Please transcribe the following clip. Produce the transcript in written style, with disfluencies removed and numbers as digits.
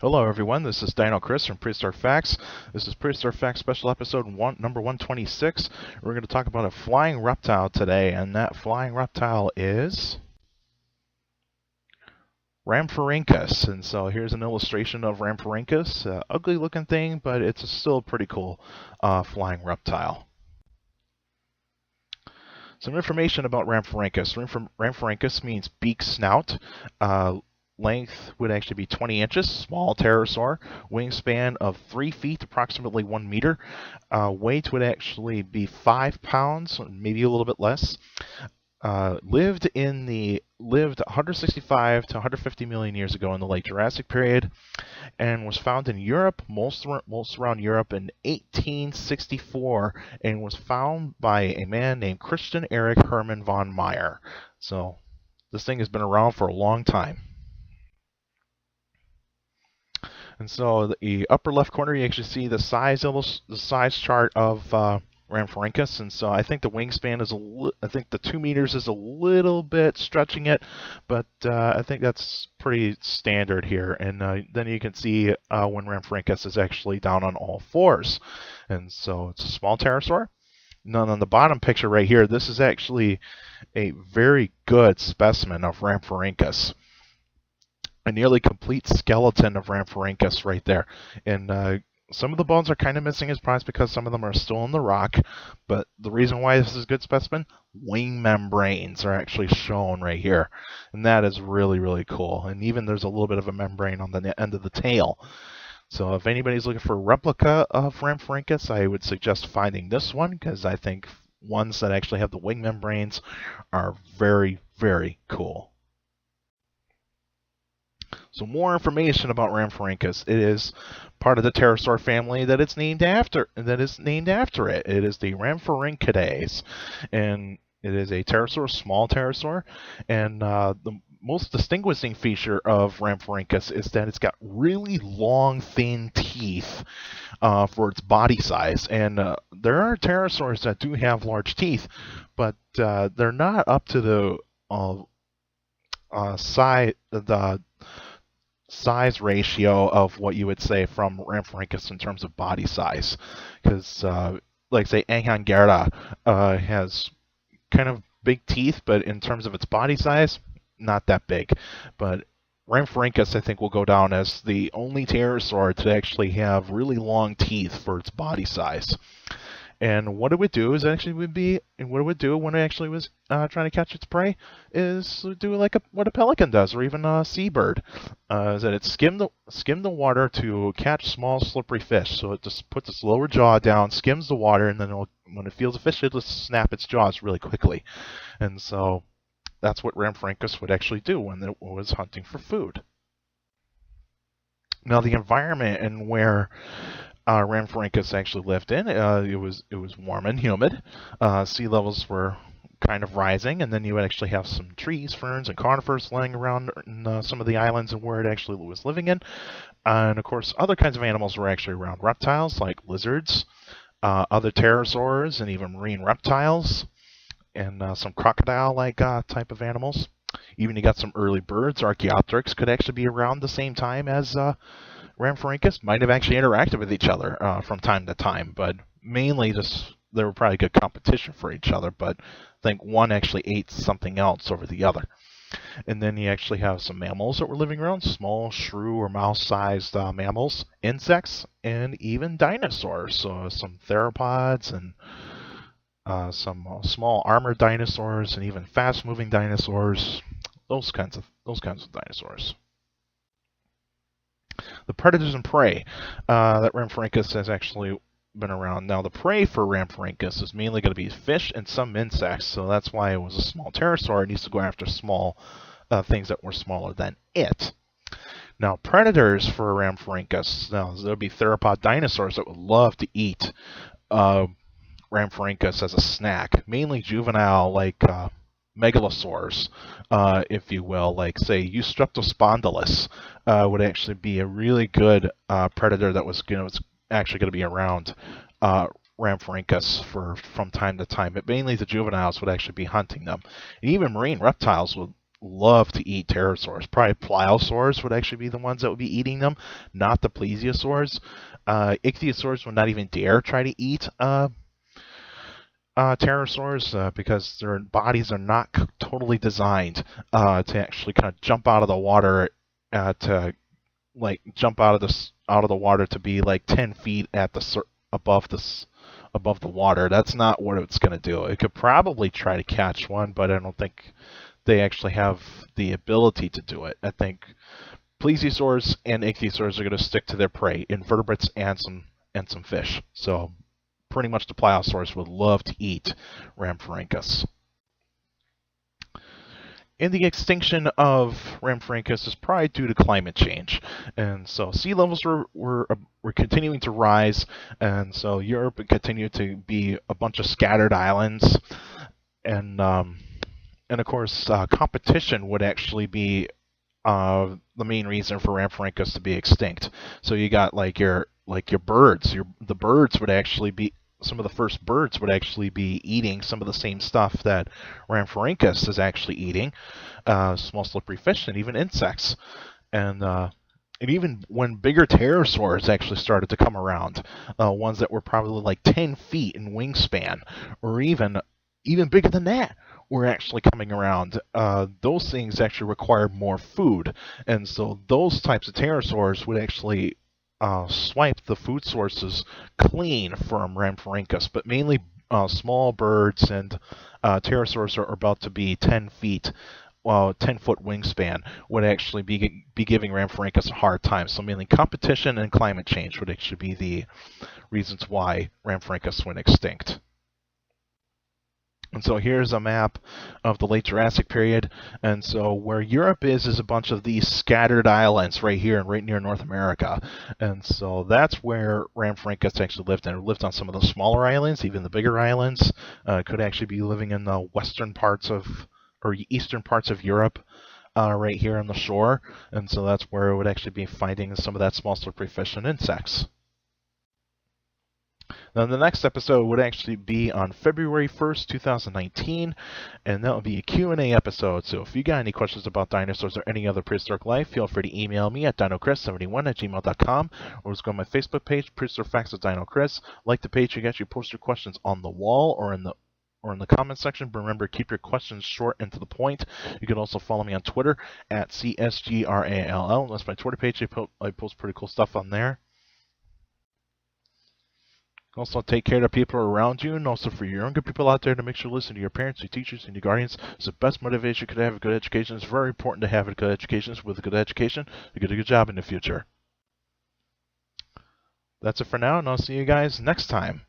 Hello everyone, this is Dino Chris from Prehistoric Facts. This is Prehistoric Facts special episode number 126. We're going to talk about a flying reptile today, and that flying reptile is Rhamphorhynchus. And so here's an illustration of Rhamphorhynchus. Ugly looking thing, but it's still a pretty cool flying reptile. Some information about Rhamphorhynchus. Rhamphorhynchus means beak snout. Length would actually be 20 inches, small pterosaur. Wingspan of 3 feet, approximately 1 meter. Weight would actually be 5 pounds, maybe a little bit less. Lived 165 to 150 million years ago in the late Jurassic period, and was found in Europe, most around Europe, in 1864, and was found by a man named Christian Erich Hermann von Meyer. So this thing has been around for a long time. And so the upper left corner, you actually see the size chart of Rhamphorhynchus, and so I think the wingspan is I think the 2 meters is a little bit stretching it, but I think that's pretty standard here. And then you can see when Rhamphorhynchus is actually down on all fours, and so it's a small pterosaur. And then on the bottom picture right here, this is actually a very good specimen of Rhamphorhynchus. A nearly complete skeleton of Rhamphorhynchus right there. And some of the bones are kind of missing, is probably because some of them are still in the rock. But the reason why this is a good specimen, wing membranes are actually shown right here. And that is really, really cool. And even there's a little bit of a membrane on the end of the tail. So if anybody's looking for a replica of Rhamphorhynchus, I would suggest finding this one, because I think ones that actually have the wing membranes are very, very cool. So more information about Rhamphorhynchus. It is part of the pterosaur family that is named after it. It is the Rhamphorhynchidae, and it is a pterosaur, small pterosaur. And the most distinguishing feature of Rhamphorhynchus is that it's got really long, thin teeth for its body size. And there are pterosaurs that do have large teeth, but they're not up to the size ratio of what you would say from Rhamphorhynchus in terms of body size, because like say Anghangerda has kind of big teeth, but in terms of its body size, not that big. But Rhamphorhynchus, I think, will go down as the only pterosaur to actually have really long teeth for its body size. And what it would do is actually when it actually was trying to catch its prey is do like what a pelican does, or even a seabird. Is that it skim the water to catch small slippery fish. So it just puts its lower jaw down, skims the water, and then when it feels a fish, it'll just snap its jaws really quickly. And so that's what Rhamphorhynchus would actually do when it was hunting for food. Now the environment and where Rhamphorhynchus actually lived in, it was warm and humid. Sea levels were kind of rising, and then you would actually have some trees, ferns, and conifers laying around in some of the islands and where it actually was living in. And of course, other kinds of animals were actually around. Reptiles like lizards, other pterosaurs, and even marine reptiles, and some crocodile-like type of animals. Even you got some early birds. Archaeopteryx could actually be around the same time as Rhamphorhynchus. Might have actually interacted with each other from time to time, but mainly just they were probably good competition for each other, but I think one actually ate something else over the other. And then you actually have some mammals that were living around, small shrew or mouse-sized mammals, insects, and even dinosaurs. So some theropods and some small armored dinosaurs, and even fast-moving dinosaurs. Those kinds of dinosaurs. The predators and prey that Rhamphorhynchus has actually been around. Now, the prey for Rhamphorhynchus is mainly going to be fish and some insects, so that's why it was a small pterosaur. It needs to go after small things that were smaller than it. Now, predators for Rhamphorhynchus, now there'll be theropod dinosaurs that would love to eat Rhamphorhynchus as a snack, mainly juvenile, like megalosaurs, if you will, like say Eustreptospondylus would actually be a really good predator that was actually going to be around Rhamphorhynchus from time to time. But mainly the juveniles would actually be hunting them. And even marine reptiles would love to eat pterosaurs. Probably pliosaurs would actually be the ones that would be eating them, not the plesiosaurs. Ichthyosaurs would not even dare try to eat pterosaurs because their bodies are not totally designed to actually kind of jump out of the water to like jump out of the water to be like 10 feet at the above the water. That's not what it's going to do. It could probably try to catch one, but I don't think they actually have the ability to do it. I think plesiosaurs and ichthyosaurs are going to stick to their prey, invertebrates and some fish. So pretty much the pliosaurs would love to eat Rhamphorhynchus. And the extinction of Rhamphorhynchus is probably due to climate change, and so sea levels were continuing to rise, and so Europe would continue to be a bunch of scattered islands, and of course competition would actually be the main reason for Rhamphorhynchus to be extinct. So you got like your birds, the birds would actually be. Some of the first birds would actually be eating some of the same stuff that Rhamphorhynchus is actually eating, small slippery fish and even insects. And even when bigger pterosaurs actually started to come around, ones that were probably like 10 feet in wingspan, or even bigger than that, were actually coming around. Those things actually required more food, and so those types of pterosaurs would actually swipe the food sources clean from Rhamphorhynchus, but mainly small birds and pterosaurs are about to be 10 feet, 10-foot wingspan would actually be giving Rhamphorhynchus a hard time. So mainly competition and climate change would actually be the reasons why Rhamphorhynchus went extinct. And so here's a map of the late Jurassic period. And so where Europe is a bunch of these scattered islands right here and right near North America. And so that's where Rhamphorhynchus actually lived. And it lived on some of the smaller islands, even the bigger islands. Could actually be living in the western parts of, or eastern parts of Europe. Right here on the shore. And so that's where it would actually be finding some of that small slippery fish and insects. Now, the next episode would actually be on February 1st, 2019, and that will be a Q&A episode. So if you got any questions about dinosaurs or any other prehistoric life, feel free to email me at dinochrist71@gmail.com, or just go to my Facebook page, Prehistoric Facts with Dino Chris. Like the page, you get your post your questions on the wall or in the comment section. But remember, keep your questions short and to the point. You can also follow me on Twitter at CSGRALL. That's my Twitter page. I post pretty cool stuff on there. Also, take care of the people around you, and also for your younger people out there, to make sure to listen to your parents, your teachers, and your guardians. It's the best motivation you could have a good education. It's very important to have a good education. With a good education, you get a good job in the future. That's it for now, and I'll see you guys next time.